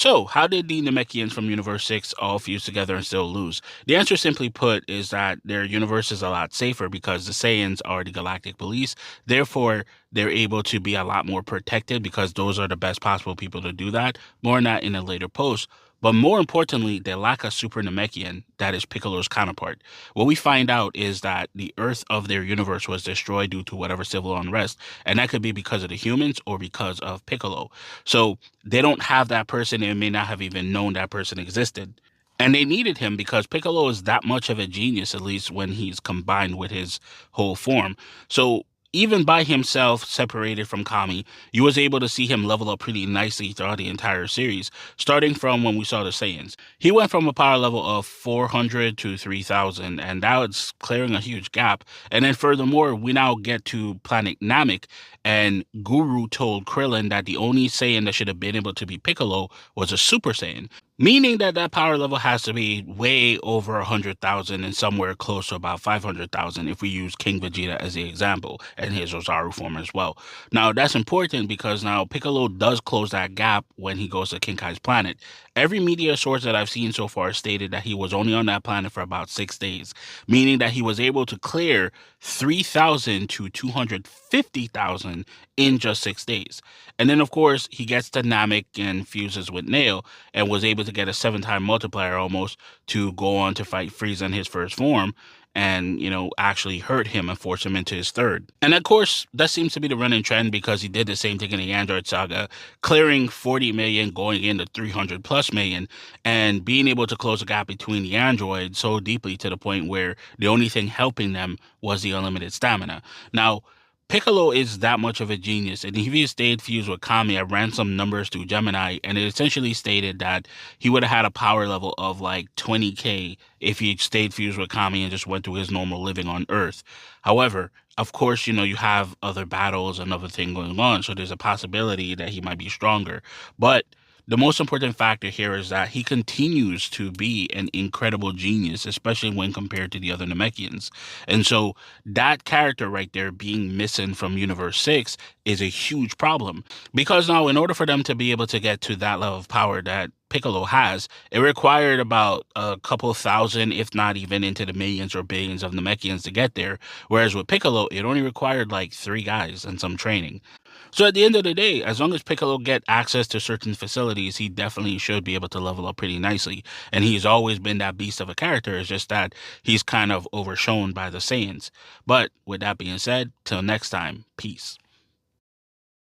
So, how did the Namekians from Universe 6 all fuse together and still lose? The answer, simply put, is that their universe is a lot safer because the Saiyans are the galactic police. Therefore, they're able to be a lot more protected because those are the best possible people to do that. More on that in a later post. But more importantly, they lack a super Namekian that is Piccolo's counterpart. What we find out is that the Earth of their universe was destroyed due to whatever civil unrest, and that could be because of the humans or because of Piccolo. So they don't have that person and may not have even known that person existed. And they needed him because Piccolo is that much of a genius, at least when he's combined with his whole form. So even by himself, separated from Kami, you was able to see him level up pretty nicely throughout the entire series, starting from when we saw the Saiyans. He went from a power level of 400 to 3000, and that's clearing a huge gap. And then furthermore, we now get to planet Namek, and Guru told Krillin that the only Saiyan that should have been able to be Piccolo was a Super Saiyan, meaning that that power level has to be way over 100,000 and somewhere close to about 500,000 if we use King Vegeta as the example and his Ozaru form as well. Now, that's important because now Piccolo does close that gap when he goes to King Kai's planet. Every media source that I've seen so far stated that he was only on that planet for about 6 days, meaning that he was able to clear 3,000 to 250,000 in just 6 days. And then, of course, he gets to Namek and fuses with Nail and was able to get a seven-time multiplier almost to go on to fight Frieza in his first form and, actually hurt him and force him into his third. And of course, that seems to be the running trend because he did the same thing in the Android saga, clearing 40 million, going into 300 plus million, and being able to close the gap between the androids so deeply to the point where the only thing helping them was the unlimited stamina. Now, Piccolo is that much of a genius, and if he stayed fused with Kami, I ran some numbers through Gemini, and it essentially stated that he would have had a power level of like 20k if he stayed fused with Kami and just went through his normal living on Earth. However, of course, you have other battles and other thing going on, so there's a possibility that he might be stronger. But the most important factor here is that he continues to be an incredible genius, especially when compared to the other Namekians. And so that character right there being missing from Universe 6 is a huge problem. Because now, in order for them to be able to get to that level of power that Piccolo has, it required about a couple thousand, if not even into the millions or billions of Namekians to get there. Whereas with Piccolo, it only required like three guys and some training. So at the end of the day, as long as Piccolo get access to certain facilities, he definitely should be able to level up pretty nicely. And he's always been that beast of a character. It's just that he's kind of overshown by the Saiyans. But with that being said, till next time, peace.